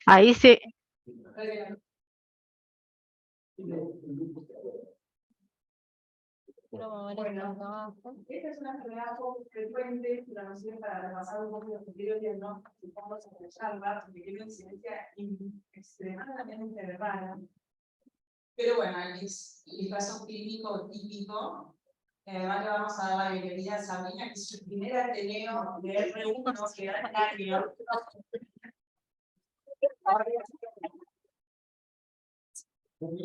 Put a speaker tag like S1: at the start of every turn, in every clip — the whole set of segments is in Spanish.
S1: Ahí sí.
S2: Bueno, esta es una enfermedad poco frecuente, pero nos sirve para repasar un poco los criterios diagnósticos y cómo se desarrolla, porque tiene una incidencia extremadamente rara. Pero bueno, el caso clínico típico, además le vamos a dar la bienvenida a Sabrina, que es su primer Ateneo de R1, que era canario. Un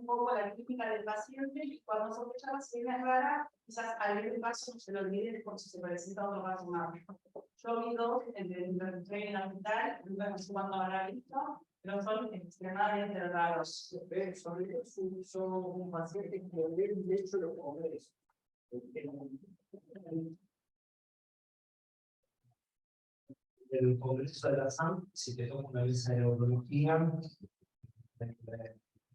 S2: poco la clínica del paciente y cuando sospecha si es rara, quizás al ver el caso no se lo olvide por si se presenta otro caso más. Yo vi dos, el de estoy en el hospital, nunca no sé cuándo habrá visto, pero son extremadamente raros. Son un paciente que de hecho lo congreso.
S3: El Congreso de la SAM, si te toca una visa de neurología,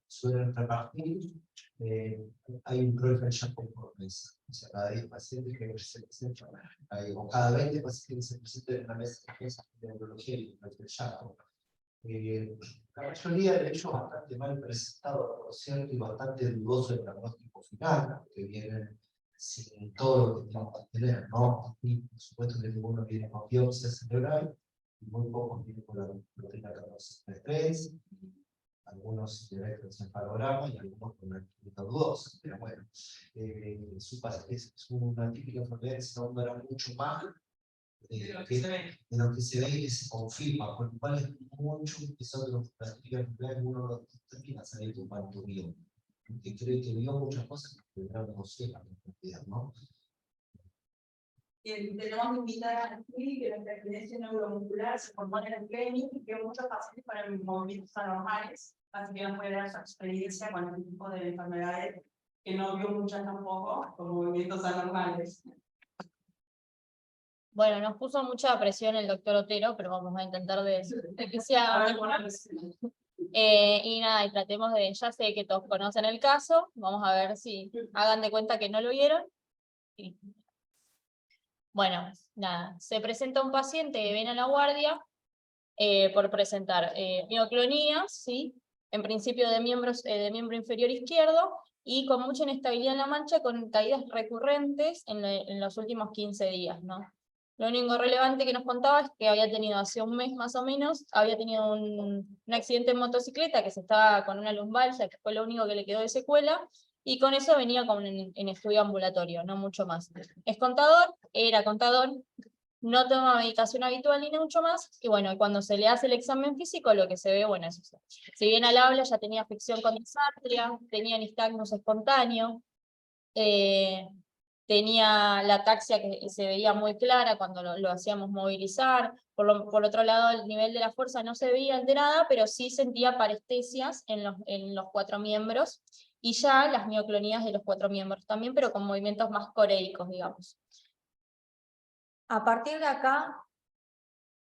S3: suelen repartir, hay un rol por mesa. O sea, cada 10 pacientes que se presentan, o cada 20 pacientes que se presentan en una mesa de neurología y el Chaco. La mayoría de ellos bastante mal presentados, por cierto, y bastante dudoso el diagnóstico final, que vienen sin todo lo que tenemos que tener, ¿no? Y por supuesto que ninguno viene con biopsia cerebral, y muy pocos vienen con la proteína 14.3, algunos directos en encefalograma y algunos con la clínica dudosa, pero bueno, es una típica enfermedad que se nombra mucho más de lo que se ve y que se confirma, con lo cual es mucho que son las típicas enfermedades que uno termina sabiendo cuánto vio, porque cree que vio muchas cosas que no sepan en realidad, ¿no?
S2: Tenemos que invitar a Chile que la interferencia neuromuscular se compone en el planning y que muchos pacientes con movimientos anormales, así que nos puede dar su experiencia con este tipo de enfermedades que no vio muchas tampoco con movimientos anormales.
S4: Bueno, nos puso mucha presión el doctor Otero, pero vamos a intentar de que sea... y nada, y tratemos de, ya sé que todos conocen el caso, vamos a ver si hagan de cuenta que no lo vieron. Y bueno, nada, se presenta un paciente que viene a la guardia por presentar mioclonías, ¿sí? En principio de miembro inferior izquierdo, y con mucha inestabilidad en la mancha, con caídas recurrentes en los últimos 15 días, ¿no? Lo único relevante que nos contaba es que había tenido hace un mes más o menos, había tenido un accidente en motocicleta, que se estaba con una lumbalgia, que fue lo único que le quedó de secuela, y con eso venía como en estudio ambulatorio, no mucho más. Es contador, era contador, no toma medicación habitual ni mucho más, y bueno, cuando se le hace el examen físico, lo que se ve, bueno, es eso. Si bien al habla ya tenía afección con disartria, tenía nistagmus espontáneo, tenía la ataxia que se veía muy clara cuando lo hacíamos movilizar, por otro lado el nivel de la fuerza no se veía alterada, pero sí sentía parestesias en los 4 miembros, y ya las mioclonías de los 4 miembros también, pero con movimientos más coreicos, digamos.
S5: A partir de acá,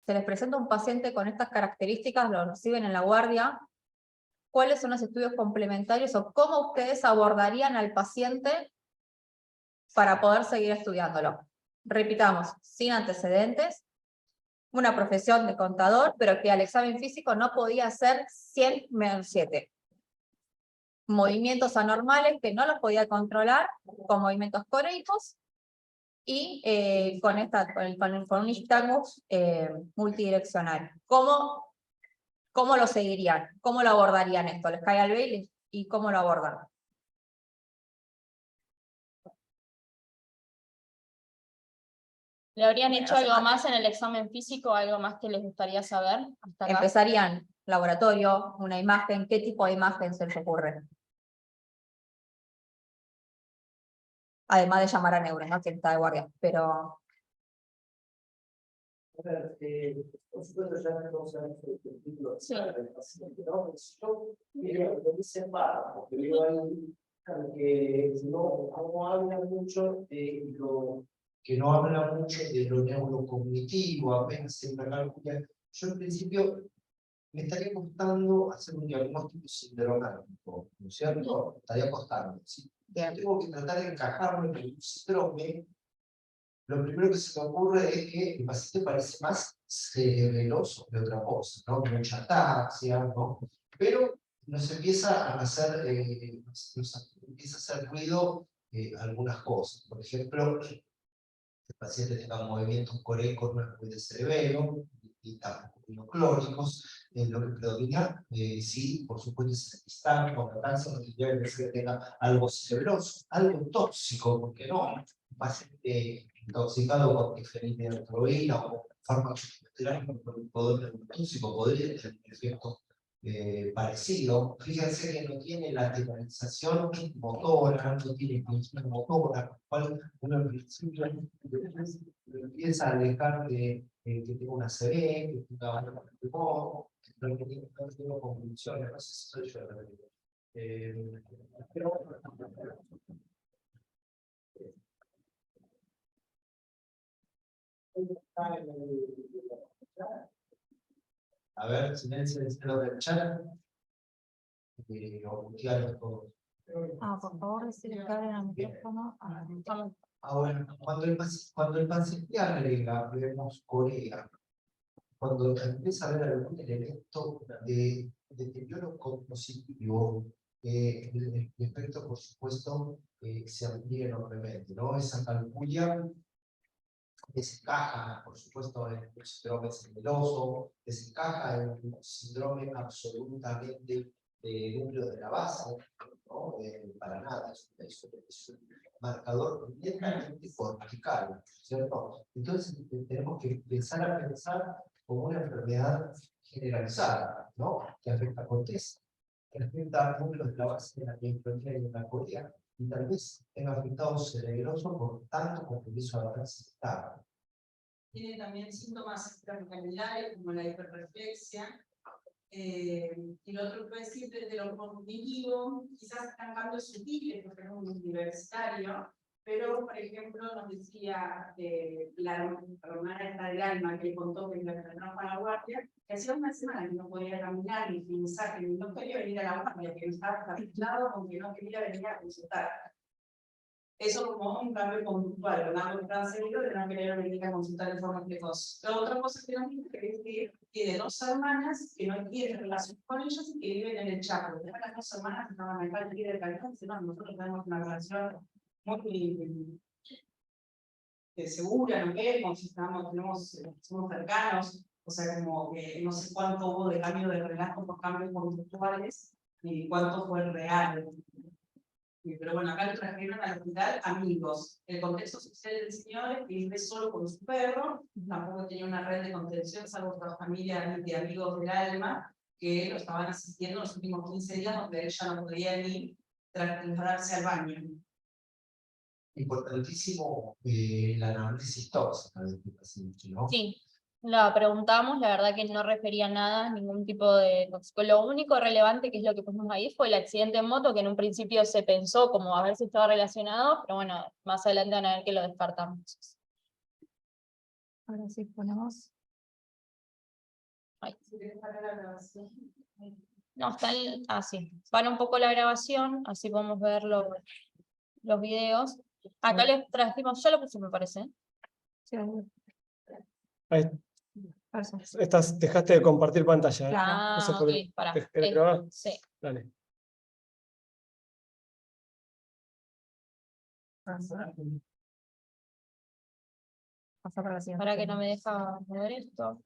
S5: se les presenta un paciente con estas características, lo reciben en la guardia. ¿Cuáles son los estudios complementarios o cómo ustedes abordarían al paciente para poder seguir estudiándolo? Repitamos, sin antecedentes, una profesión de contador, pero que al examen físico no podía hacer 100-7. Movimientos anormales que no los podía controlar, con movimientos coreicos, y con un nistagmus multidireccional. ¿Cómo lo seguirían? ¿Cómo lo abordarían esto? ¿Les cae al baile? ¿Y cómo lo abordan?
S4: ¿Le habrían hecho algo más en el examen físico, algo más que les gustaría saber? Hasta acá.
S5: Empezarían laboratorio, una imagen, ¿qué tipo de imagen se les ocurre? Además de llamar a neuro, ¿no? Que está de guardia, pero...
S3: Por supuesto, ya no sabemos el título del paciente, ¿no? Yo lo dicen va, porque digo ahí que no habla mucho de lo neurocognitivo, apenas se calcula. Yo en principio me estaría costando hacer un diagnóstico sindromático, ¿no es cierto? Estaría costando. ¿Sí? Tengo que tratar de encajarlo en un síndrome lo primero que se me ocurre es que el paciente parece más cerebeloso que otra cosa, ¿no? Mucha ataxia, ¿no? Pero nos empieza a hacer, nos empieza a hacer ruido algunas cosas. Por ejemplo, el paciente tenga movimientos corecos no es muy de cerebelo, y tampoco clónicos, lo que predomina, sí, por supuesto, es el histamina o la cáncer, no tendría que ser que tenga algo cerebroso, algo tóxico, porque no, un paciente intoxicado con difenidroína o fármacos tóxico podría tener un efecto parecido. Fíjense que no tiene lateralización motora, no tiene función motora, cual uno empieza a alejar de que tenga una CB, que tenga una que tenga convulsiones, no sé si soy yo. Pero a ver, silencio del chat. O mutearlos todos.
S5: Por favor, decirle que abren el micrófono.
S3: Ahora, cuando el paciente agrega, vemos Corea, cuando empieza a ver algún elemento de deterioro cognitivo, el efecto, por supuesto, se amplía enormemente, ¿no? Esa calculia desencaja, por supuesto, en un síndrome cerebeloso, desencaja en un síndrome absolutamente de núcleo de la base, ¿no? Para nada, es un marcador netamente cortical, ¿cierto? Entonces tenemos que empezar a pensar como una enfermedad generalizada, ¿no? Que afecta a corteza, que afecta a núcleos de la base de la miofibrosis y de la corea, y tal vez tenga afectado cerebroso por tanto compromiso a la transistable.
S2: Tiene también síntomas extracambilares como la hiperreflexia. Y lo otro que puede decir desde lo cognitivo, quizás están cambios sutiles, porque es un universitario, pero por ejemplo nos decía la hermana esta del alma que le contó que la enfermó para la guardia, que hacía una semana que no podía caminar ni pensar, que no quería venir a la guardia, que estaba aislado, aunque no quería venir a consultar. Eso como un cambio conductual, con algo tan serio de no querer venir a consultar de forma precoz. La otra cosa que nos dice es que tiene 2 hermanas que no tienen relación con ellos y que viven en el Chaco. Las 2 hermanas estaban acá en el día del alcance, no, nosotros tenemos una relación muy segura, nos vemos, somos cercanos, o sea, como que no sé cuánto hubo de cambio de relajo por cambios conductuales y cuánto fue real. Pero bueno, acá lo trajeron al hospital amigos. El contexto social del señor es que vive solo con su perro, tampoco tenía una red de contención, salvo otra familia de amigos del alma, que lo estaban asistiendo los últimos 15 días, donde él ya no podía ni trasladarse al baño.
S3: Importantísimo la análisis tóxica del paciente, ¿no?
S4: Sí, la preguntamos, la verdad que no refería nada, ningún tipo de tóxico. Lo único relevante, que es lo que pusimos ahí, fue el accidente en moto, que en un principio se pensó como a ver si estaba relacionado, pero bueno, más adelante van a ver que lo descartamos.
S5: Ahora sí ponemos.
S4: Ay.
S2: Si quieres parar la grabación.
S4: No, está el... Ah, sí. Para un poco la grabación, así podemos ver los videos. Acá les trajimos, ya lo puse, me parece.
S5: Sí,
S1: Ahí, dejaste de compartir pantalla.
S4: Ah,
S1: No sé por qué.
S4: ok, pará.
S1: ¿Querés grabar?
S4: Sí.
S1: Dale.
S5: Pasa para la siguiente.
S4: Para que no me deja mover esto.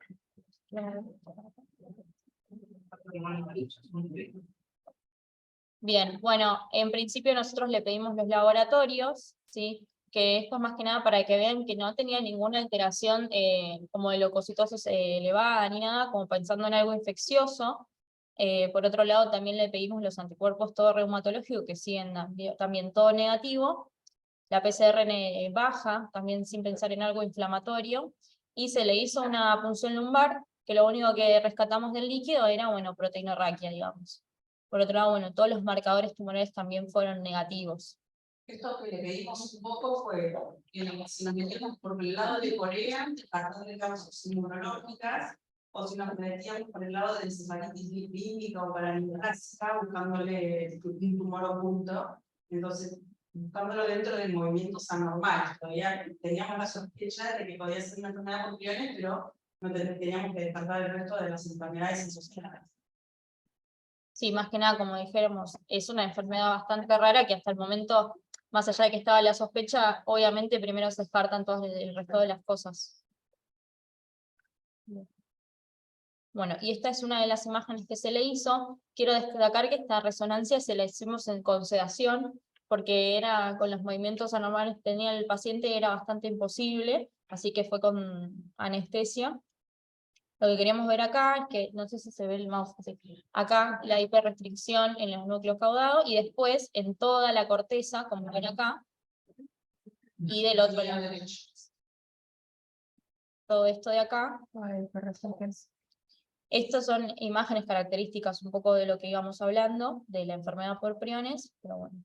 S4: Bien, bueno, en principio nosotros le pedimos los laboratorios, ¿sí? Que esto es más que nada para que vean que no tenía ninguna alteración como de leucocitosis elevada ni nada, como pensando en algo infeccioso. Por otro lado, también le pedimos los anticuerpos todo reumatológico, que siguen también todo negativo. La PCR baja, también sin pensar en algo inflamatorio. Y se le hizo una punción lumbar, que lo único que rescatamos del líquido era, bueno, proteinorraquia, digamos. Por otro lado, bueno, todos los marcadores tumorales también fueron negativos.
S2: Esto que le pedimos un poco fue que si nos metíamos por el lado de Corea, tratar de causas inmunológicas, o si nos metíamos por el lado de encefalitis límbica o paraneoplásica, buscándole un tumor oculto. Entonces, buscándolo dentro de movimientos anormales. Todavía teníamos la sospecha de que podía ser una enfermedad por priones, pero no teníamos que descartar el resto de las enfermedades asociadas.
S4: Sí, más que nada, como dijéramos, es una enfermedad bastante rara que hasta el momento, más allá de que estaba la sospecha, obviamente primero se descartan todas el resto de las cosas. Bueno, y esta es una de las imágenes que se le hizo. Quiero destacar que esta resonancia se la hicimos con sedación, porque era con los movimientos anormales que tenía el paciente era bastante imposible, así que fue con anestesia. Lo que queríamos ver acá es que, no sé si se ve el mouse, así. Acá la hiperrestricción en los núcleos caudados y después en toda la corteza, como ven acá, y del otro lado derecho. Todo esto de acá. Estas son imágenes características un poco de lo que íbamos hablando, de la enfermedad por priones, pero bueno.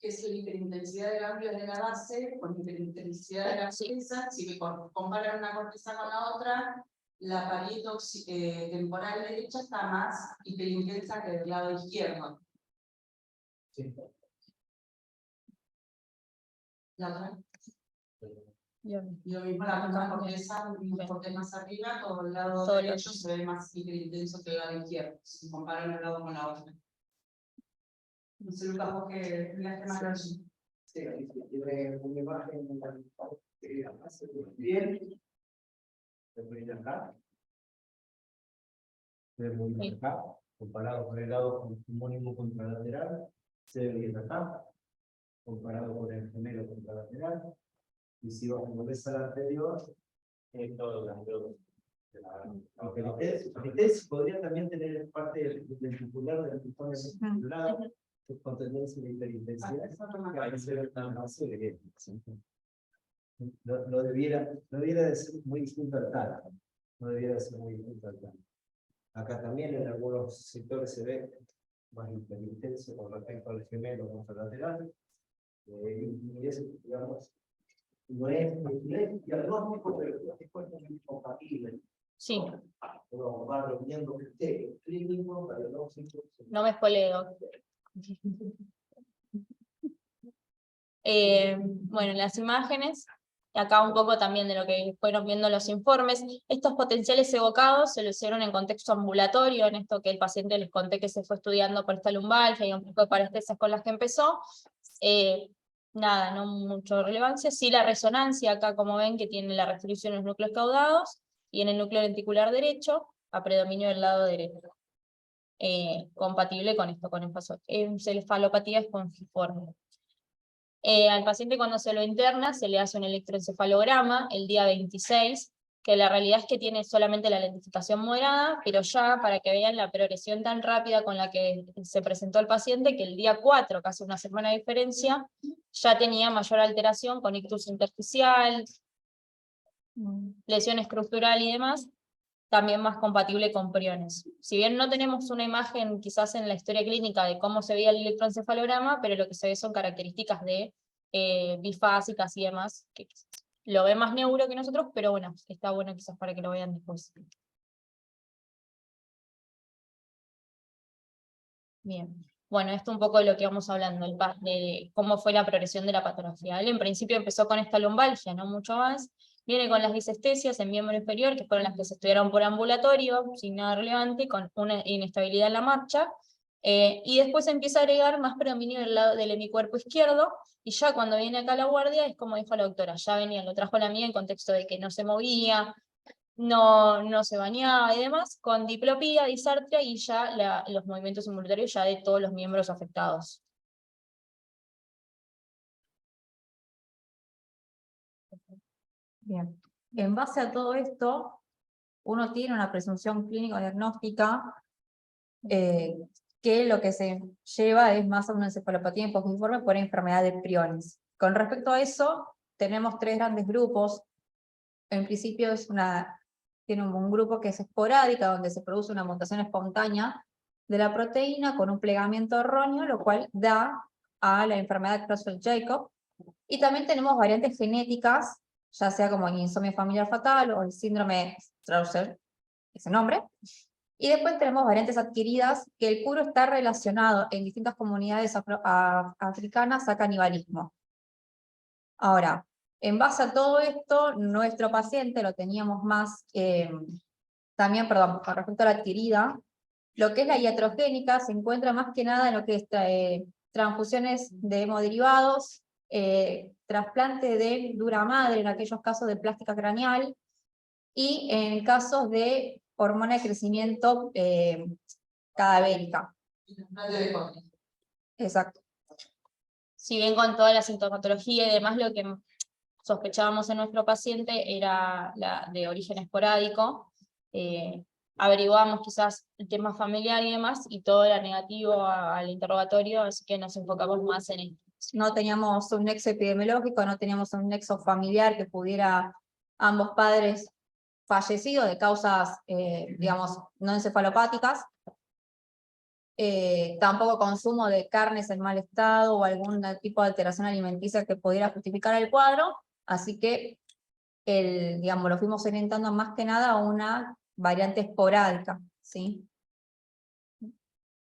S2: Que es la hiperintensidad de ganglios de la base con hiperintensidad de la corteza. Si me comparan una corteza con la otra, la pared temporal derecha está más hiperintensa que del lado izquierdo.
S3: Sí.
S2: La otra.
S4: Bien.
S2: Lo mismo la otra corteza, porque más arriba, todo el lado derecho se ve más hiperintenso que el lado izquierdo, si comparan un lado con la otra. No sé, Lucas, vos que miraste más claro.
S3: Sí, tiene una imagen que hace bien. Se ve acá. Se ve muy bien acá, comparado con el lado homónimo contralateral, se ve bien acá, comparado con el gemelo contralateral. Y si vos volvés a la anterior, todo la hiperintensidad podría también tener parte del titular del titular con tendencia de hiperintensidad. No debiera de ser muy distinto al tal. No debiera de ser muy distinto al tal. Acá también en algunos sectores se ve más hiperintenso con respecto al gemelo contralateral. Y eso, digamos, no es diagnóstico, pero es compatible.
S4: Sí.
S3: Uno va reuniendo criterios clínicos, diagnósticos.
S4: No me spoileo. Bueno, las imágenes, acá un poco también de lo que fueron viendo los informes, estos potenciales evocados se lo hicieron en contexto ambulatorio, en esto que el paciente les conté que se fue estudiando por esta lumbalgia y un poco de parestesias con las que empezó. Nada, no mucho relevancia. Sí, la resonancia acá, como ven, que tiene la restricción en los núcleos caudados y en el núcleo lenticular derecho, a predominio del lado derecho. Compatible con esto, con encefalopatía espongiforme. Al paciente cuando se lo interna se le hace un electroencefalograma el día 26, que la realidad es que tiene solamente la lentificación moderada, pero ya para que vean la progresión tan rápida con la que se presentó el paciente, que el día 4, casi una semana de diferencia, ya tenía mayor alteración con ictus intersticial, lesión estructural y demás, también más compatible con priones. Si bien no tenemos una imagen quizás en la historia clínica de cómo se veía el electroencefalograma, pero lo que se ve son características de bifásicas y demás, que lo ve más neuro que nosotros, pero bueno, está bueno quizás para que lo vean después. Bien. Bueno, esto un poco de lo que vamos hablando, de cómo fue la progresión de la patología. Él en principio empezó con esta lumbalgia, no mucho más. Viene con las disestesias en miembro inferior, que fueron las que se estudiaron por ambulatorio, sin nada relevante, con una inestabilidad en la marcha. Y después empieza a agregar más predominio del lado del hemicuerpo izquierdo, y ya cuando viene acá a la guardia, es como dijo la doctora, ya venía, lo trajo la mía en contexto de que no se movía, no se bañaba y demás, con diplopía, disartria y ya los movimientos involuntarios ya de todos los miembros afectados.
S5: Bien. En base a todo esto, uno tiene una presunción clínico-diagnóstica que lo que se lleva es más a una encefalopatía hipoxiforme por enfermedad de priones. Con respecto a eso, tenemos 3 grandes grupos. En principio tiene un grupo que es esporádica, donde se produce una mutación espontánea de la proteína con un plegamiento erróneo, lo cual da a la enfermedad de Creutzfeldt-Jakob. Y también tenemos variantes genéticas, ya sea como el insomnio familiar fatal o el síndrome Strauss, ese nombre, Y después tenemos variantes adquiridas, que el curo está relacionado en distintas comunidades africanas a canibalismo. Ahora, en base a todo esto, nuestro paciente lo teníamos más, también, perdón, con respecto a la adquirida, lo que es la iatrogénica se encuentra más que nada en lo que es transfusiones de hemoderivados, trasplante de dura madre en aquellos casos de plástica craneal, y en casos de hormona de crecimiento cadavérica. Exacto.
S4: Si bien con toda la sintomatología y demás, lo que sospechábamos en nuestro paciente era la de origen esporádico, averiguamos quizás el tema familiar y demás, y todo era negativo al interrogatorio, así que nos enfocamos más en esto.
S5: No teníamos un nexo epidemiológico, no teníamos un nexo familiar que pudiera ambos padres fallecidos de causas, digamos, no encefalopáticas. Tampoco consumo de carnes en mal estado o algún tipo de alteración alimenticia que pudiera justificar el cuadro, así que digamos, lo fuimos orientando más que nada a una variante esporádica, ¿sí?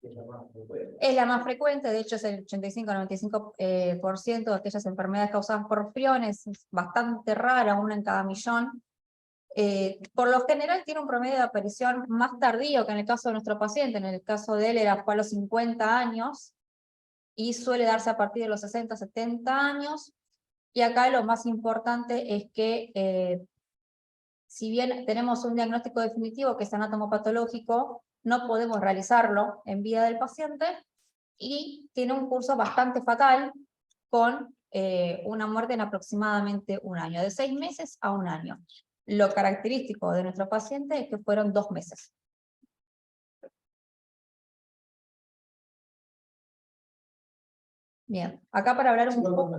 S5: Es la más frecuente, de hecho es el 85-95% de aquellas enfermedades causadas por priones, es bastante rara, una en cada millón. Por lo general tiene un promedio de aparición más tardío que en el caso de nuestro paciente. En el caso de él fue a los 50 años y suele darse a partir de los 60-70 años. Y acá lo más importante es que si bien tenemos un diagnóstico definitivo que es anatomopatológico, no podemos realizarlo en vida del paciente y tiene un curso bastante fatal con una muerte en aproximadamente un año, de 6 meses a un año. Lo característico de nuestro paciente es que fueron 2 meses. Bien, acá para hablar un poco...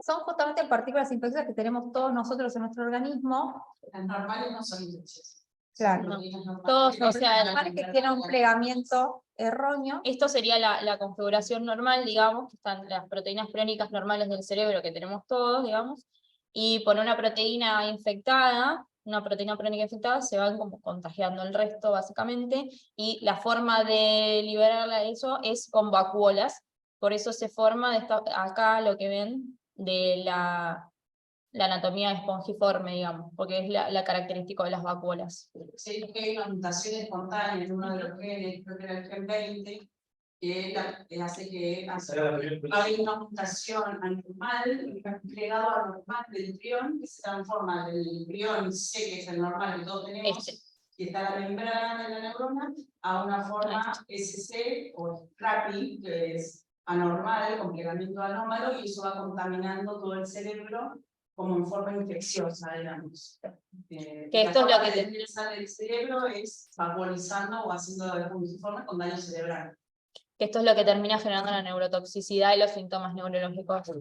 S5: Son justamente partículas infecciosas que tenemos todos nosotros en nuestro organismo.
S2: Las normales no son infecciosas.
S5: Claro.
S4: Todos, o sea,
S5: Normales que tienen un plegamiento erróneo.
S4: esto sería la configuración normal, digamos, que están las proteínas priónicas normales del cerebro que tenemos todos, digamos, y por una proteína infectada, una proteína priónica infectada, se van como contagiando el resto, básicamente, y la forma de liberarla de eso es con vacuolas, por eso se forma acá lo que ven de la anatomía espongiforme, digamos, porque es la característica de las vacuolas.
S2: Sí, que hay una mutación espontánea en uno de los genes, creo que era el gen 20, que hace que hay una mutación anormal, plegado anormal del prión, que se transforma del prión C, que es el normal que todos tenemos, que está la membrana de la neurona, a una forma SC o RAPI, que es anormal, con plegamiento anómalo, y eso va contaminando todo el cerebro como en forma infecciosa, digamos.
S4: Que esto es lo que
S2: defensa del cerebro es vaporizando o haciendo de espongiforme con daño cerebral.
S4: Que esto es lo que termina generando la neurotoxicidad y los síntomas neurológicos.
S2: Es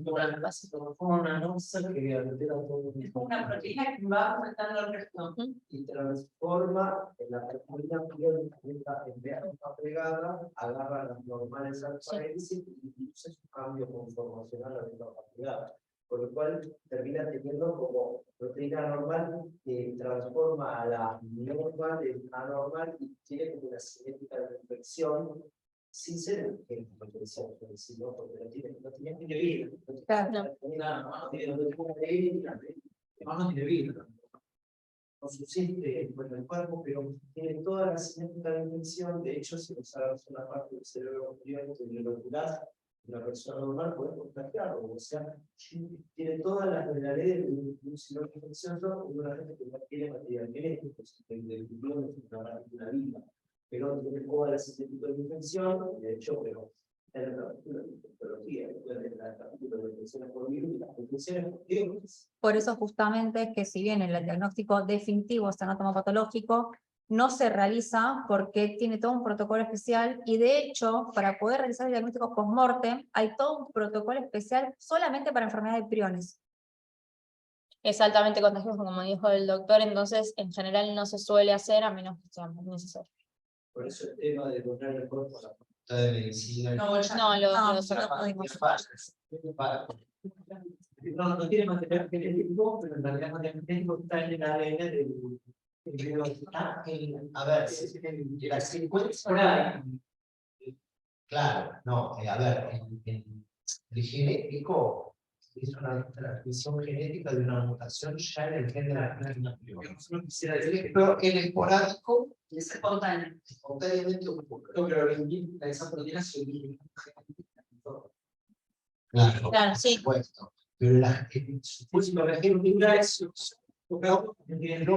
S2: como una proteína que va afectando el resto.
S3: Y transforma en la proteína priónica en vez de estar pegada, agarra las normales al paréntesis y induce su cambio conformacional a la pegada. Por lo cual termina teniendo como proteína normal que transforma a la normal en anormal y tiene como una cinética de infección sin ser un gen de infección, sino porque no tiene vida. No tiene vida. No subsiste en el cuerpo, pero tiene toda la cinética de infección. De hecho, si usamos una parte del cerebro ocular, una persona normal puede contagiarlo, o sea, tiene todas las leyes de un cirujano infeccioso, una gente que no tiene material genético, del clon es una vida, pero tiene todas las tipos de infección, de hecho, pero en la patología, en la capítulo de infecciones por virus y las infecciones por virus.
S5: Por eso justamente es que si bien el diagnóstico definitivo es anatomopatológico, no se realiza porque tiene todo un protocolo especial y de hecho, para poder realizar el diagnóstico post-mortem, hay todo un protocolo especial solamente para enfermedades de priones.
S4: Es altamente contagioso, como dijo el doctor, entonces en general no se suele hacer a menos que sea necesario.
S3: Por eso el tema de poner el cuerpo a la facultad de medicina. No tiene material genético, pero en realidad el material genético está en el ADN A ver, las 50. Claro, no, a ver, el genético es una transmisión genética de una mutación ya en el gen de la glándula tiroides. Pero el esporádico
S2: Es espontáneo.
S3: espontáneamente ocurre. Pero esa proteína se elimina. Claro,
S4: Claro,
S3: por
S4: sí.
S3: supuesto. Pero la genética es no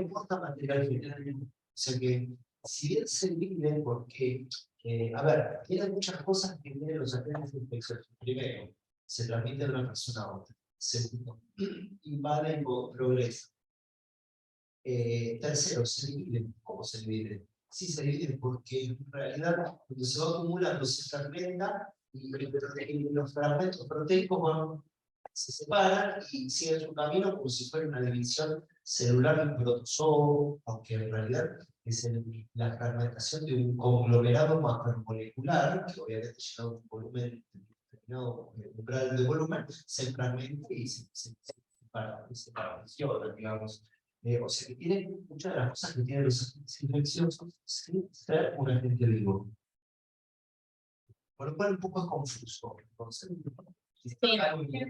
S3: porta material genético. O sea que, si bien se divide porque, a ver, tiene muchas cosas que tienen los agentes infecciosos. Primero, se transmite de una persona a otra. Segundo, invade y progresa. Tercero, se divide. ¿Cómo se divide? Sí, se divide porque en realidad cuando se va acumulando se fragmenta y los fragmentos proteicos se separan y siguen su camino como si fuera una división celular de un protozoo, aunque en realidad es la fragmentación de un conglomerado macromolecular, que obviamente llega a un volumen determinado, umbral de volumen, se fragmenta y se particiona, digamos. O sea, que tiene muchas de las cosas que tienen los agentes infecciosos sin ser un agente vivo. Por lo cual un poco es confuso. Entonces,
S2: Esto implica, porque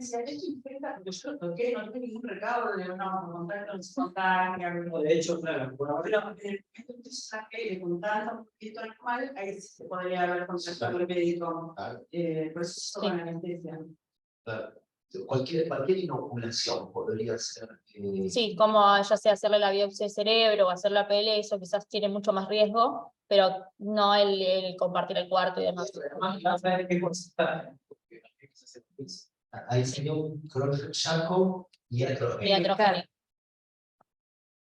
S2: yo lo toqué, no tuve ningún recaudo de una contacto espontánea. De hecho, claro, por ahora, entonces saqué contando un poquito normal, ahí sí se podría haber contactado el médico, proceso con anestesia.
S3: claro. Cualquier inoculación podría ser.
S4: Sí, como ya sea hacerle la biopsia de cerebro o hacer la PL, eso quizás tiene mucho más riesgo, pero no el compartir el cuarto y demás.
S2: Además, saber qué consultar.
S3: Ahí sería un Creutzfeldt-Jakob y
S4: Iatrogénico.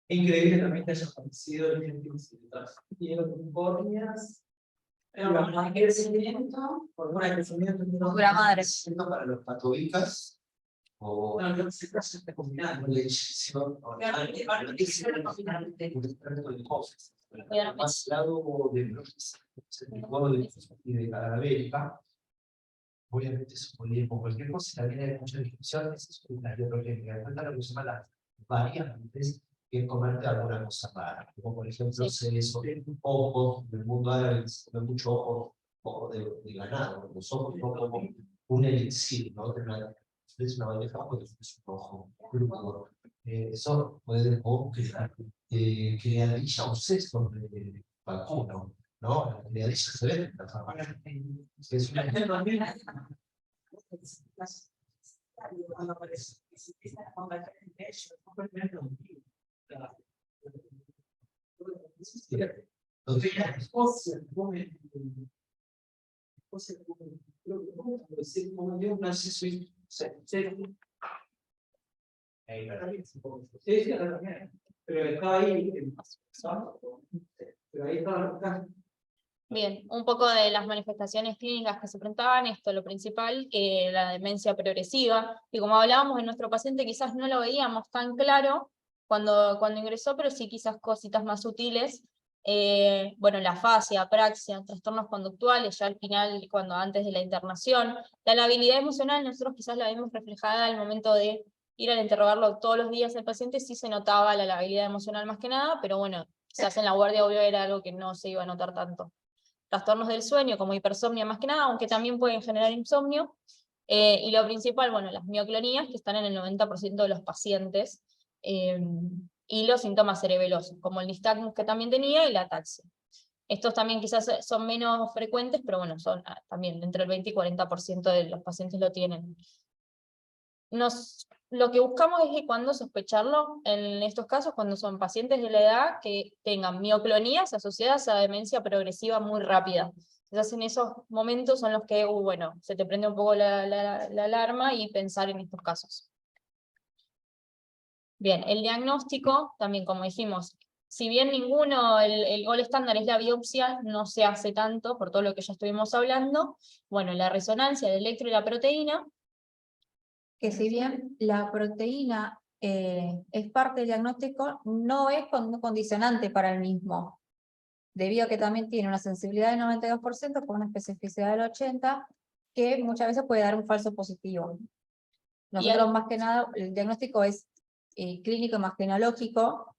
S2: Increíble también que haya fallecido el gente que tiene córneas. Pero no hay crecimiento, por un crecimiento
S5: Pura madre.
S3: para los patovicas o
S2: no, no se está combinando.
S3: la inyección más lado de cadavérica. Obviamente eso podría, por cualquier cosa, también hay muchas descripciones, la iatrogénica. Falta lo que se llama las variantes, que es comerte alguna cosa rara, como por ejemplo sesos, ojos, en el mundo árabe se come mucho ojo de ganado, los ojos son como un elixir, ¿no? Es una bandeja porque es un ojo crudo. Eso puede crear criadilla o seso de vacuno, ¿no? La criadilla se ve en la fábrica. Es una
S2: Cuando aparece, se empiezan a contactar entre ellos, no pueden tener los motivos. Pero está ahí, pero ahí está.
S4: Bien, un poco de las manifestaciones clínicas que se presentaban, esto lo principal, la demencia progresiva, y como hablábamos en nuestro paciente quizás no lo veíamos tan claro cuando ingresó, pero sí quizás cositas más sutiles, bueno, la afasia, apraxia, trastornos conductuales, ya al final, antes de la internación, la labilidad emocional nosotros quizás la vimos reflejada al momento de ir a interrogarlo todos los días al paciente, sí se notaba la labilidad emocional más que nada, pero bueno, quizás en la guardia obvio era algo que no se iba a notar tanto. Trastornos del sueño, como hipersomnia más que nada, aunque también pueden generar insomnio, y lo principal, bueno, las mioclonías, que están en el 90% de los pacientes, y los síntomas cerebelosos, como el nistagmus que también tenía, y la ataxia. Estos también quizás son menos frecuentes, pero bueno, son también entre el 20 y 40% de los pacientes lo tienen. Lo que buscamos es que cuando sospecharlo, en estos casos, cuando son pacientes de la edad que tengan mioclonías asociadas a demencia progresiva muy rápida. Entonces en esos momentos son los que, bueno, se te prende un poco la alarma y pensar en estos casos. Bien, el diagnóstico, también como dijimos, si bien ninguno, el gol estándar es la biopsia, no se hace tanto por todo lo que ya estuvimos hablando. Bueno, la resonancia, el electro y la proteína,
S5: que si bien la proteína es parte del diagnóstico, no es un condicionante para el mismo, debido a que también tiene una sensibilidad del 92% con una especificidad del 80%, que muchas veces puede dar un falso positivo. Nosotros más que nada, el diagnóstico es clínico imagenológico,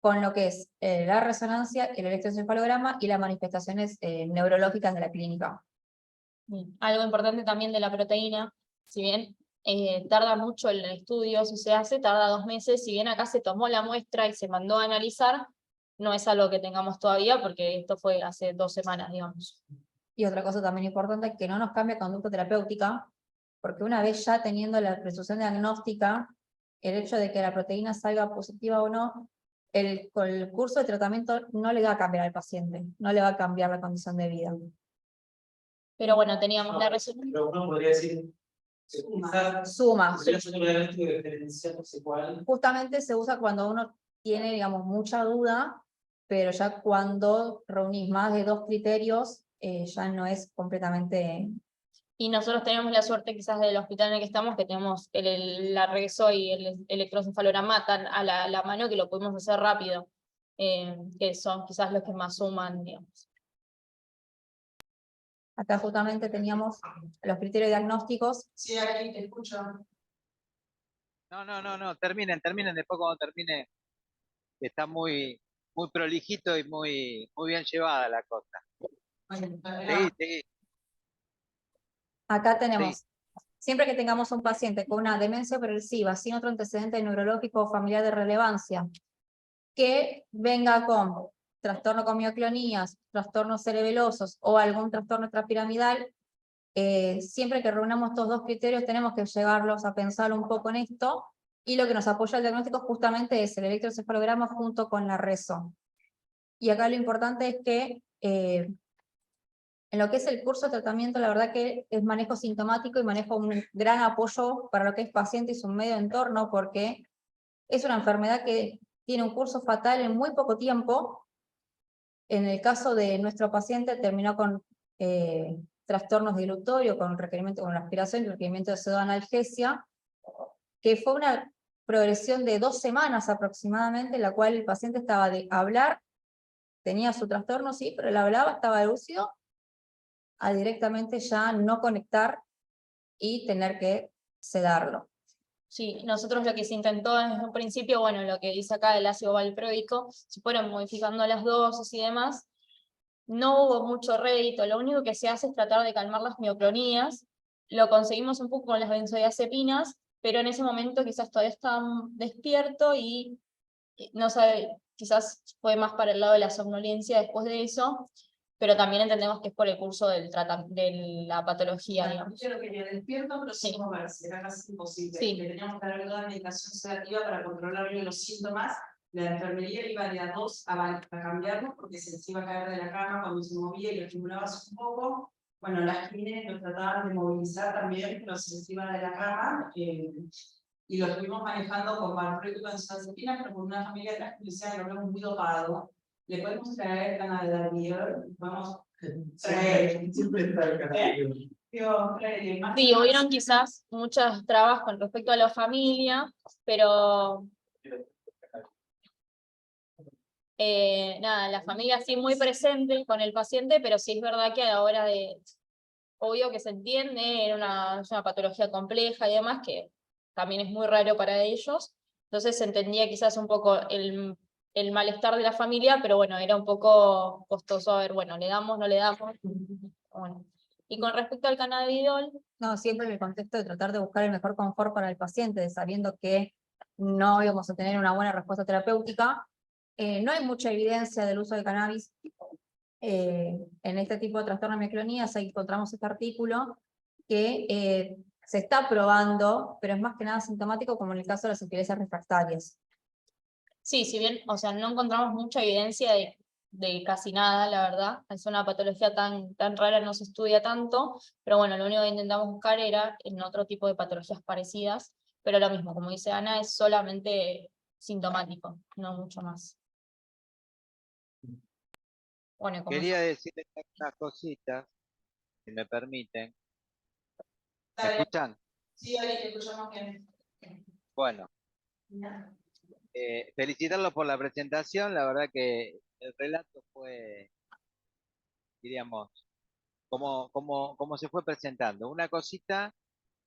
S5: con lo que es la resonancia, el electroencefalograma y las manifestaciones neurológicas de la clínica.
S4: Bien. Algo importante también de la proteína, si bien tarda mucho el estudio, si se hace, tarda 2 meses, si bien acá se tomó la muestra y se mandó a analizar, no es algo que tengamos todavía porque esto fue hace 2 semanas, digamos.
S5: Y otra cosa también importante, que no nos cambia conducta terapéutica, porque una vez ya teniendo la resolución diagnóstica, el hecho de que la proteína salga positiva o no, con el curso de tratamiento no le va a cambiar al paciente, no le va a cambiar la condición de vida.
S4: Pero bueno, teníamos la resolución.
S6: Pero uno podría decir, quizás
S5: Suma.
S6: podría ser un diagnóstico diferencial sexual.
S5: Justamente se usa cuando uno tiene, digamos, mucha duda, pero ya cuando reunís más de 2 criterios, ya no es completamente...
S4: Y nosotros tenemos la suerte quizás del hospital en el que estamos, que tenemos la RESO y el electroencefalograma tan a la mano que lo pudimos hacer rápido, que son quizás los que más suman, digamos.
S5: Acá justamente teníamos los criterios diagnósticos.
S2: Sí, aquí te escucho.
S7: No, terminen, después cuando termine, está muy prolijito y muy bien llevada la cosa. Seguí.
S5: Acá tenemos, siempre que tengamos un paciente con una demencia progresiva, sin otro antecedente neurológico o familiar de relevancia, que venga con trastorno con mioclonías, trastornos cerebelosos o algún trastorno extrapiramidal, siempre que reunamos estos 2 criterios tenemos que llevarlos a pensar un poco en esto, y lo que nos apoya el diagnóstico justamente es el electroencefalograma junto con la RESO. Y acá lo importante es que en lo que es el curso de tratamiento, la verdad que es manejo sintomático y manejo un gran apoyo para lo que es paciente y su medio entorno, porque es una enfermedad que tiene un curso fatal en muy poco tiempo. En el caso de nuestro paciente terminó con trastornos dilutorios, con requerimiento, con aspiración y requerimiento de pseudoanalgesia, que fue una progresión de 2 semanas aproximadamente, en la cual el paciente estaba de hablar, tenía su trastorno, sí, pero él hablaba, estaba lúcido, a directamente ya no conectar y tener que sedarlo.
S4: Sí, nosotros lo que se intentó desde un principio, bueno, lo que dice acá del ácido valproico, se fueron modificando las dosis y demás, no hubo mucho rédito, lo único que se hace es tratar de calmar las mioclonías, lo conseguimos un poco con las benzodiazepinas, pero en ese momento quizás todavía estaba despierto y no sabe, quizás fue más para el lado de la somnolencia después de eso, pero también entendemos que es por el curso de la patología, digamos.
S2: Yo lo quería despierto, pero sin moverse, era casi imposible.
S4: Sí.
S2: Le teníamos que dar toda la medicación sedativa para controlarle los síntomas. La enfermería iba de a 2 a cambiarlo porque se iba a caer de la cama cuando se movía y lo estimulabas un poco. Bueno, las clínicas lo trataban de movilizar también, pero se iba de la cama. Y lo estuvimos manejando con valproico con benzodiazepinas, pero con una familia atrás que decía que lo vemos muy dopado. Le podemos traer cannabidiol, podemos traer.
S6: Siempre está el canal.
S4: Sí, hubieron quizás muchas trabas con respecto a la familia, pero nada, la familia sí muy presente con el paciente, pero sí es verdad que a la hora de, obvio que se entiende, era una patología compleja y demás, que también es muy raro para ellos, entonces se entendía quizás un poco el malestar de la familia, pero bueno, era un poco costoso, a ver, bueno, le damos, no le damos, bueno. Y con respecto al cannabidiol,
S5: No, siempre en el contexto de tratar de buscar el mejor confort para el paciente, sabiendo que no íbamos a tener una buena respuesta terapéutica. No hay mucha evidencia del uso de cannabis en este tipo de trastorno de mioclonías. Ahí encontramos este artículo que se está probando, pero es más que nada sintomático, como en el caso de las epilepsias refractarias.
S4: sí, si bien, o sea, no encontramos mucha evidencia de casi nada, la verdad, es una patología tan rara, no se estudia tanto, pero bueno, lo único que intentamos buscar era en otro tipo de patologías parecidas, pero lo mismo, como dice Ana, es solamente sintomático, no mucho más. Bueno, como
S7: Quería decirles unas cositas, si me permiten. ¿Me
S2: Dale.
S7: escuchan?
S2: Sí, ahí te escuchamos bien.
S7: Bueno, felicitarlos por la presentación, la verdad que el relato fue, diríamos, como se fue presentando. Una cosita,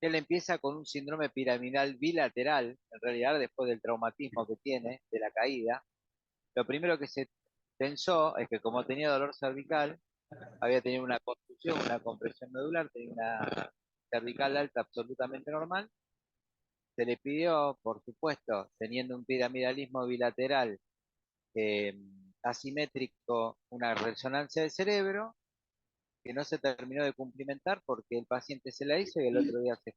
S7: él empieza con un síndrome piramidal bilateral, en realidad después del traumatismo que tiene, de la caída, lo primero que se pensó es que como tenía dolor cervical, había tenido una contusión, una compresión medular, tenía una cervical alta absolutamente normal. Se le pidió, por supuesto, teniendo un piramidalismo bilateral eh, asimétrico, una resonancia del cerebro, que no se terminó de cumplimentar porque el paciente se la hizo y el otro día se...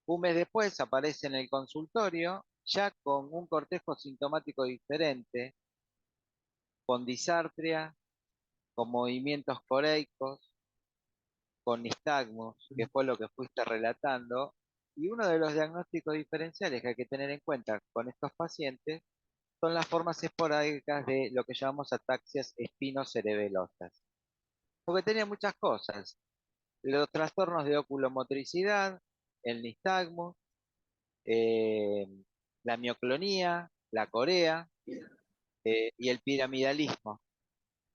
S7: Un mes después aparece en el consultorio ya con un cortejo sintomático diferente, con disartria, con movimientos coreicos, con nistagmos, que fue lo que fuiste relatando. Y uno de los diagnósticos diferenciales que hay que tener en cuenta con estos pacientes son las formas esporádicas de lo que llamamos ataxias espinocerebelosas. Porque tenía muchas cosas. Los trastornos de oculomotricidad, el nistagmo, eh, la mioclonía, la corea y el piramidalismo.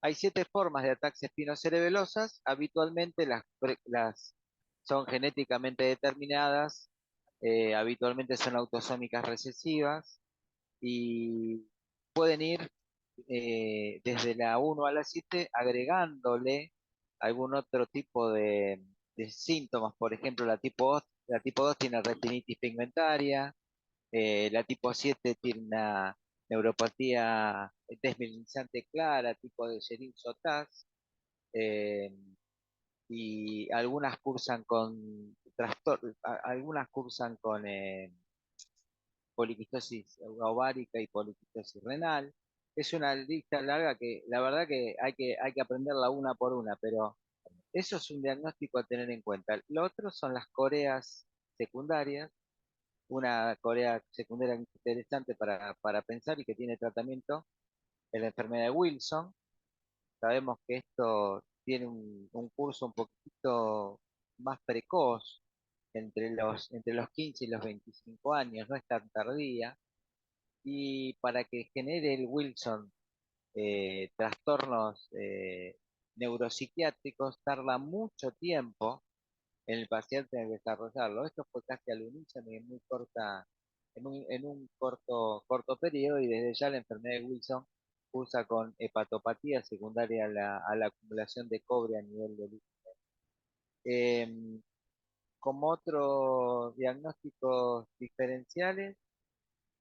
S7: Hay 7 formas de ataxias espinocerebelosas. Habitualmente las son genéticamente determinadas, habitualmente son autosómicas recesivas y pueden ir desde la 1 a la 7 agregándole algún otro tipo de síntomas. Por ejemplo, la tipo 2 tiene retinitis pigmentaria, la tipo 7 tiene una neuropatía desmielinizante clara, tipo de Sherin-Sotaz, eh, y algunas cursan con poliquistosis ovárica y poliquistosis renal. Es una lista larga que la verdad que hay que aprenderla una por una, pero eso es un diagnóstico a tener en cuenta. Lo otro son las coreas secundarias, una corea secundaria interesante para pensar y que tiene tratamiento en la enfermedad de Wilson. Sabemos que esto tiene un curso un poquito más precoz, entre los 15 y los 25 años, no es tan tardía, y para que genere el Wilson trastornos neuropsiquiátricos tarda mucho tiempo en el paciente en desarrollarlo. Esto fue casi al unísono y en muy corta, en un corto periodo, y desde ya la enfermedad de Wilson cursa con hepatopatía secundaria a la acumulación de cobre a nivel del hígado. Como otros diagnósticos diferenciales,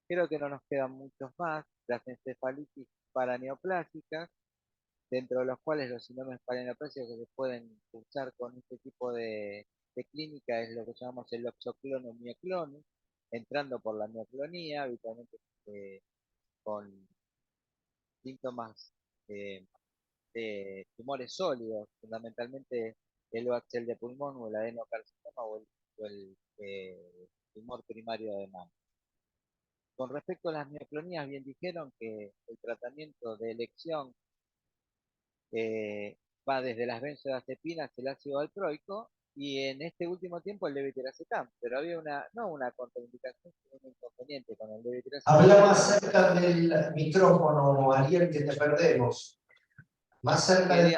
S7: creo que no nos quedan muchos más. Las encefalitis paraneoplásicas, dentro de los cuales los síndromes paraneoplásicos que se pueden cursar con este tipo de clínica es lo que llamamos el oxoclono mioclonus, entrando por la mioclonía, habitualmente con síntomas eh, de tumores sólidos, fundamentalmente el OHL de pulmón o el adenocarcinoma o el tumor primario de mama. Con respecto a las mioclonías, bien dijeron que el tratamiento de elección va desde las benzodiazepinas, el ácido valproico, y en este último tiempo el levetiracetam, pero había no una contraindicación, sino un inconveniente con el levetiracetam.
S3: Habla más cerca del micrófono, Ariel, que te perdemos. Más cerca del...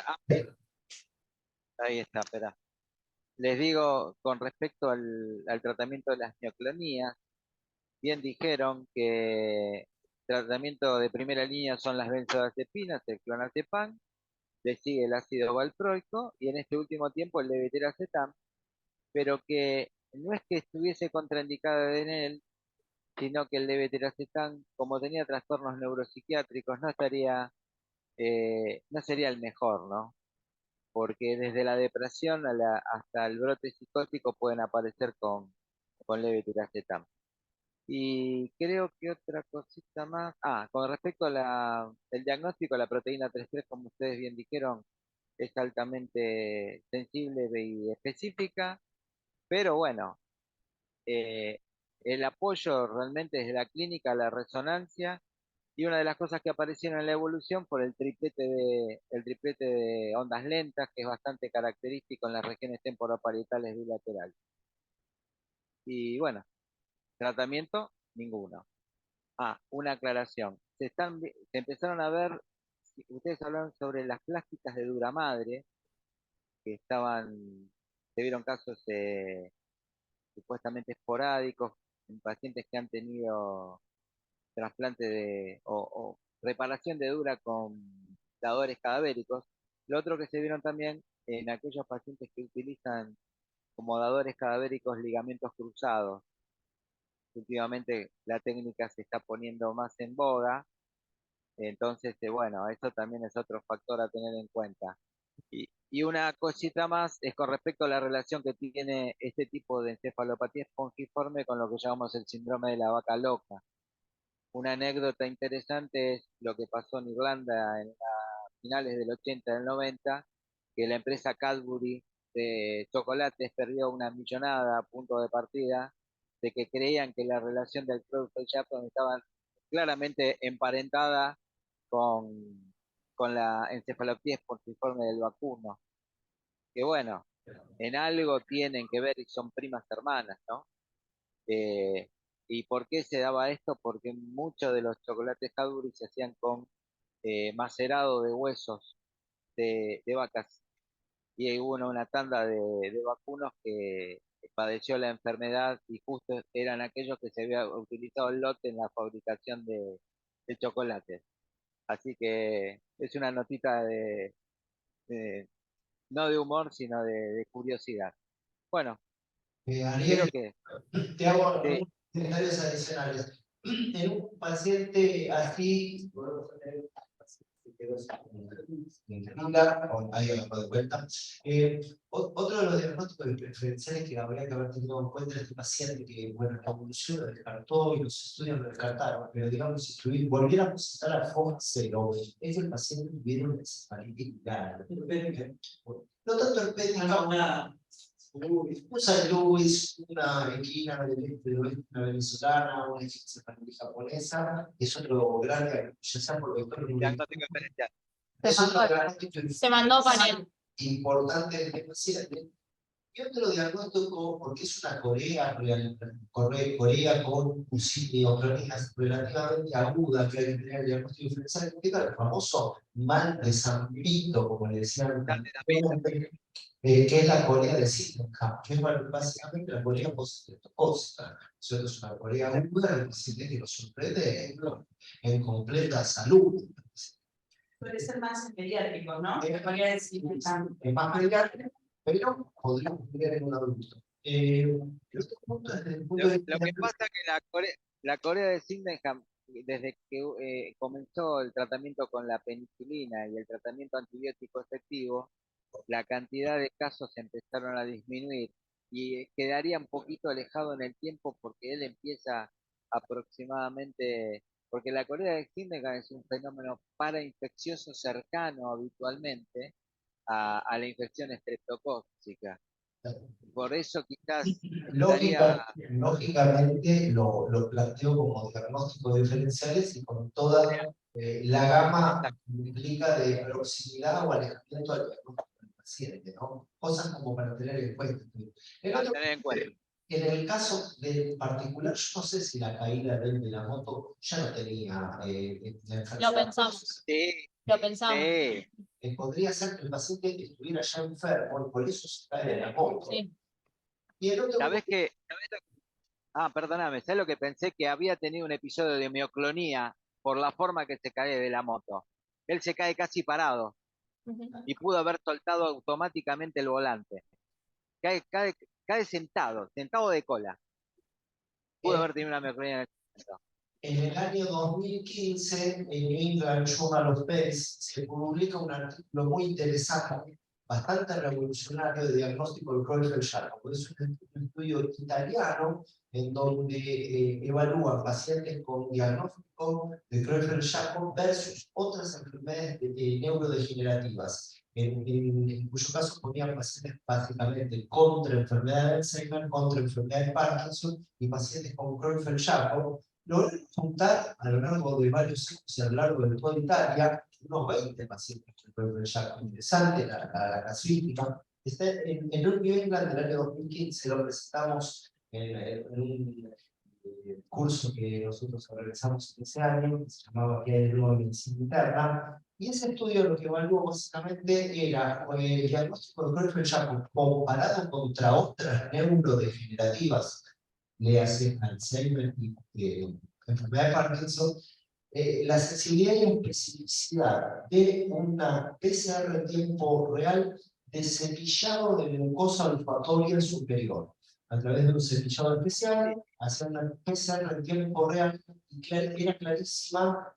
S7: Ahí está, espera. Les digo, con respecto al tratamiento de las mioclonías, bien dijeron que el tratamiento de primera línea son las benzodiazepinas, el clonazepam, le sigue el ácido valproico y en este último tiempo el levetiracetam, pero que no es que estuviese contraindicado en él, sino que el levetiracetam, como tenía trastornos neuropsiquiátricos, no sería el mejor, ¿no? Porque desde la depresión hasta el brote psicótico pueden aparecer con levetiracetam. Y creo que otra cosita más. Con respecto a el diagnóstico de la proteína 3.3, como ustedes bien dijeron, es altamente sensible y específica, pero bueno, eh, el apoyo realmente desde la clínica, la resonancia, y una de las cosas que aparecieron en la evolución por el triplete de ondas lentas, que es bastante característico en las regiones temporoparietales bilaterales. Y bueno, tratamiento, ninguno. Una aclaración. Se empezaron a ver, ustedes hablaron sobre las plásticas de dura madre, que se vieron casos supuestamente esporádicos en pacientes que han tenido trasplante o reparación de dura con dadores cadavéricos. Lo otro que se vieron también en aquellos pacientes que utilizan como dadores cadavéricos ligamentos cruzados. Últimamente la técnica se está poniendo más en boga, entonces, bueno, eso también es otro factor a tener en cuenta. Y una cosita más es con respecto a la relación que tiene este tipo de encefalopatía espongiforme con lo que llamamos el síndrome de la vaca loca. Una anécdota interesante es lo que pasó en Irlanda en finales del 80 y del 90, que la empresa Cadbury de chocolates perdió una millonada a punto de partida, de que creían que la relación del Creutzfeldt-Jakob estaba claramente emparentada con la encefalopatía espongiforme del vacuno. Que bueno, en algo tienen que ver y son primas hermanas, ¿no? ¿Y por qué se daba esto? Porque muchos de los chocolates Cadbury se hacían con macerado de huesos de vacas. Y hubo una tanda de vacunos que padeció la enfermedad y justo eran aquellos que se había utilizado el lote en la fabricación de chocolates. Así que es una notita no de humor, sino de curiosidad. Bueno, creo
S3: Ariel,
S7: que
S3: te hago
S7: sí,
S3: algunos comentarios adicionales. En un paciente así, ahí abajo de vuelta. Otro de los diagnósticos diferenciales que habría que haber tenido en cuenta es este paciente que, bueno, la evolución lo descartó y los estudios lo descartaron, pero digamos, si volviéramos a estar a FOX 0, es el paciente que tuviera una encefalitis grave. No tanto el PET, un San Luis, una equina una venezolana, una encefalitis japonesa, es otro gran diagnóstico, ya sea por vector
S7: diagnóstico diferencial.
S3: es otro diagnóstico
S4: Se mandó panel.
S3: importante de este paciente. Y otro diagnóstico, porque es una corea con neocronías relativamente aguda, que hay que tener el diagnóstico diferencial, que es el famoso mal de San Vito, como le decían, que es la corea de Sydenham, que es básicamente la corea post-estreptocócica. Eso es una corea aguda del paciente que nos sorprende en completa salud.
S2: Puede ser más pediátrico, ¿no? Podría decir
S3: Es más pediátrico, pero podríamos ver en un adulto. El otro punto desde el punto de vista
S7: Lo que pasa es que la Corea de Sydenham, desde que comenzó el tratamiento con la penicilina y el tratamiento antibiótico efectivo, la cantidad de casos empezaron a disminuir y quedaría un poquito alejado en el tiempo porque él empieza aproximadamente, porque la Corea de Sydenham es un fenómeno parainfeccioso cercano habitualmente a la infección estreptocócica. Por eso quizás estaría...
S3: Lógicamente lo planteo como diagnósticos diferenciales y con toda la gama implica de proximidad o alejamiento al diagnóstico del paciente, ¿no? Cosas como para tener en cuenta. En el caso del particular, yo no sé si la caída de la moto ya no tenía la enfermedad.
S4: Lo pensamos.
S7: Sí,
S4: Lo pensamos.
S7: sí.
S3: Podría ser que el paciente estuviera ya enfermo y por eso se cae de la moto.
S4: Sí.
S3: Y el otro
S7: ¿Sabés qué? Perdóname, ¿sabés lo que pensé? Que había tenido un episodio de mioclonía por la forma que se cae de la moto. Él se cae casi parado y pudo haber soltado automáticamente el volante. Cae sentado de cola. Pudo haber tenido una mioclonía en el momento.
S3: En el año 2015, en New England Journal of Medicine, se publica un artículo muy interesante, bastante revolucionario de diagnóstico del Creutzfeldt-Jakob. Es un estudio italiano en donde evalúan pacientes con diagnóstico de Creutzfeldt-Jakob versus otras enfermedades neurodegenerativas. En cuyo caso ponían pacientes básicamente contra enfermedad de Alzheimer, contra enfermedad de Parkinson y pacientes con Creutzfeldt-Jakob. Lograron juntar a lo largo de varios años y a lo largo de toda Italia unos 20 pacientes con Creutzfeldt-Jakob. Interesante la casuística. Está en un New England del año 2015, lo presentamos en un curso que nosotros organizamos en ese año, que se llamaba ¿Qué hay de nuevo en medicina interna? Y ese estudio lo que evaluó básicamente era el diagnóstico de Creutzfeldt-Jakob comparado contra otras neurodegenerativas, le hace Alzheimer y enfermedad de Parkinson, la sensibilidad y especificidad de una PCR en tiempo real de cepillado de glucosa olfatoria superior. A través de un cepillado especial, hacer una PCR en tiempo real, y era clarísima,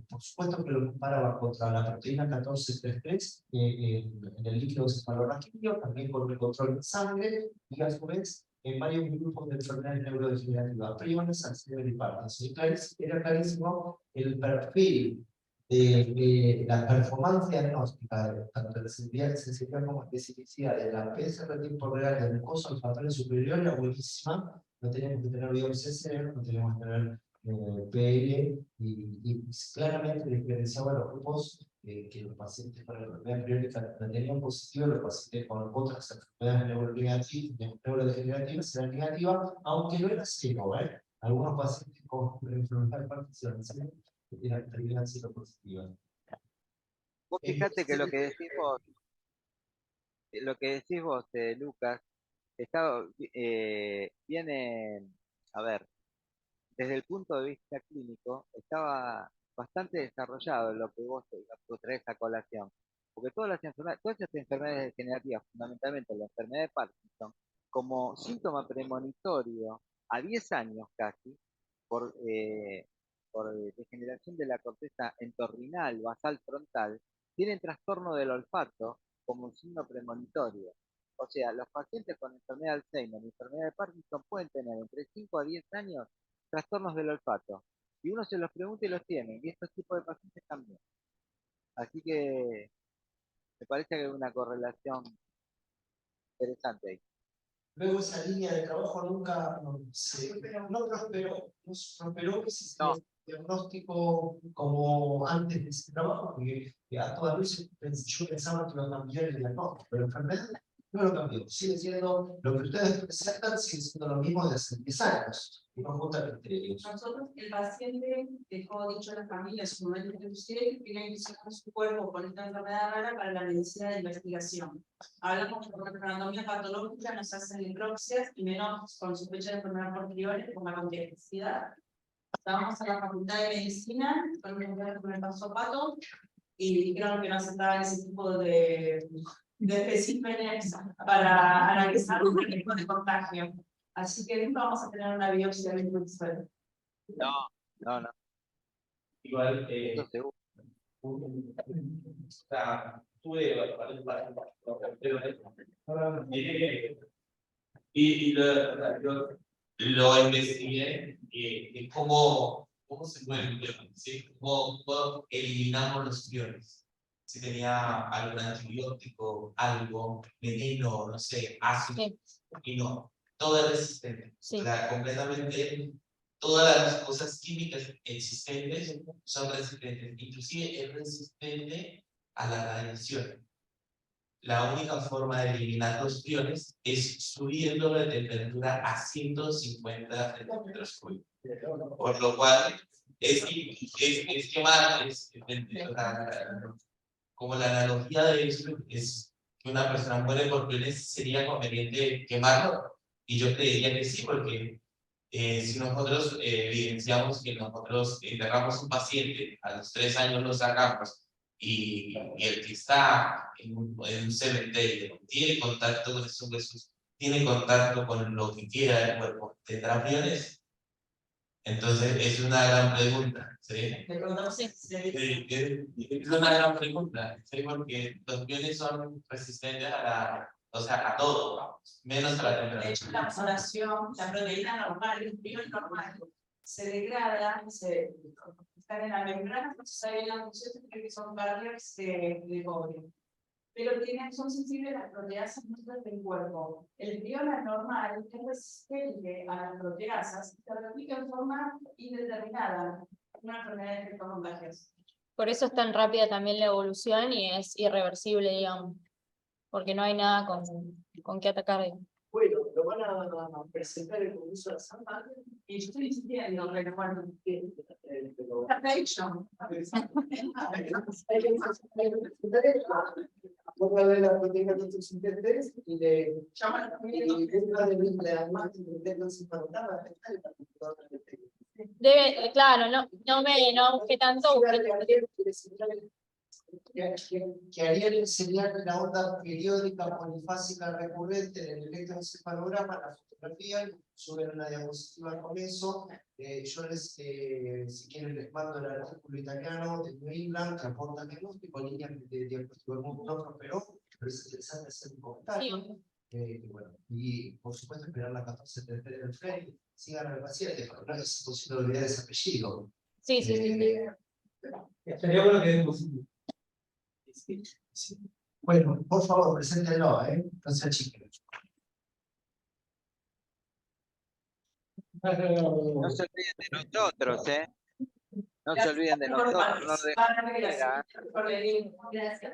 S3: por supuesto que lo comparaba contra la proteína 1433 en el líquido cefalorraquídeo, también con el control de sangre, y a su vez en varios grupos de enfermedades neurodegenerativas, primas, Alzheimer y Parkinson. Era clarísimo el perfil de la performance diagnóstica, tanto de sensibilidad como especificidad de la PCR en tiempo real de glucosa olfatoria superior era buenísima. No teníamos que tener biopsia cero, no teníamos que tener PL, y claramente diferenciaba los grupos que los pacientes con enfermedad priórica la tenían positiva, los pacientes con otras enfermedades neurodegenerativas eran negativas, aunque no era cero, algunos pacientes con enfermedad de Parkinson eran cero positivas.
S7: Vos fíjate que lo que decís vos, Lucas, viene, a ver, desde el punto de vista clínico, estaba bastante desarrollado lo que vos traes a colación. Porque todas estas enfermedades degenerativas, fundamentalmente la enfermedad de Parkinson, como síntoma premonitorio a 10 años casi, por degeneración de la corteza entorrinal, basal frontal, tienen trastorno del olfato como un signo premonitorio. O sea, los pacientes con enfermedad de Alzheimer y enfermedad de Parkinson pueden tener entre 5 a 10 años trastornos del olfato. Y uno se los pregunta y los tiene. Y estos tipos de pacientes también. Así que me parece que hay una correlación interesante ahí.
S3: Luego esa línea de trabajo nunca prosperó que se
S7: No.
S3: diagnóstico como antes de ese trabajo, porque a toda luz yo pensaba que iba a cambiar el diagnóstico, pero la enfermedad no lo cambió. Sigue siendo lo que ustedes presentan, sigue siendo lo mismo de hace 10 años. Y no justamente ellos.
S2: Nosotros, el paciente dejó dicho a la familia en su momento que ustedes tienen que sacar su cuerpo con esta enfermedad rara para la medicina de investigación. Hablamos con la anatomía patológica, nos hacen necropsias y menos con sospecha de enfermedad por priores, por la complejidad. Vamos a la facultad de medicina, con el pasopato, y dijeron que no aceptaban ese tipo de especímenes para analizar un riesgo de contagio. Así que nunca vamos a tener una biopsia de suelo.
S7: No.
S6: Igual,
S7: Eso seguro.
S8: Y lo investigué, cómo se mueve, ¿sí? Cómo eliminamos los priones. Si tenía algún antibiótico, algo, veneno, no sé, ácido, y no, todo es resistente.
S4: Sí.
S8: O sea, completamente, todas las cosas químicas existentes son resistentes, inclusive es resistente a la radiación. La única forma de eliminar los priones es subiendo la temperatura a 150 centímetros cúbicos. Por lo cual, es quemar, como la analogía de eso es que una persona muere por priones, sería conveniente quemarlo. Y yo creería que sí, porque si nosotros evidenciamos que nosotros enterramos un paciente, a los 3 años lo sacamos, y el que está en un cementerio tiene contacto con esos huesos, tiene contacto con lo que queda del cuerpo, ¿tendrá priones? Entonces es una gran pregunta, ¿sí? Es una gran pregunta, ¿sí? Porque los priones son resistentes a todo, vamos, menos a la temperatura.
S2: La oxidación, la proteína normal, el prion normal, se degrada, están en la membrana, entonces hay una función que son barriers de cobre. Pero son sensibles a las proteasas del cuerpo. El prion normal es resistente a las proteasas y se replica en forma indeterminada, una enfermedad de efectos contagios.
S4: Por eso es tan rápida también la evolución y es irreversible, digamos. Porque no hay nada con qué atacar.
S1: Bueno, lo
S2: van a presentar el Congreso de la Santa, y yo estoy diciendo, recuerdo que está hecho.
S3: Vos de la proteína de tus intérpretes y de
S2: Llama a la familia.
S4: Debe, claro, no busque tanto.
S3: Que harían enseñar la onda periódica polifásica recurrente en el electroencefalograma, la fotografía, suben una diapositiva con eso. Yo les, si quieren, les mando el artículo italiano de New England que aporta diagnóstico, líneas de diagnóstico del mundo no prosperó, pero es interesante hacer un comentario. Bueno, y por supuesto esperar la 1433 del FREI, sigan al paciente, pero no es posible olvidar ese apellido.
S4: Sí.
S6: Estaría bueno que demos.
S3: Bueno, por favor, preséntenlo, no se achiquen.
S7: No se olviden de nosotros, No se olviden de nosotros.
S2: Gracias.
S7: No de-
S2: Gracias.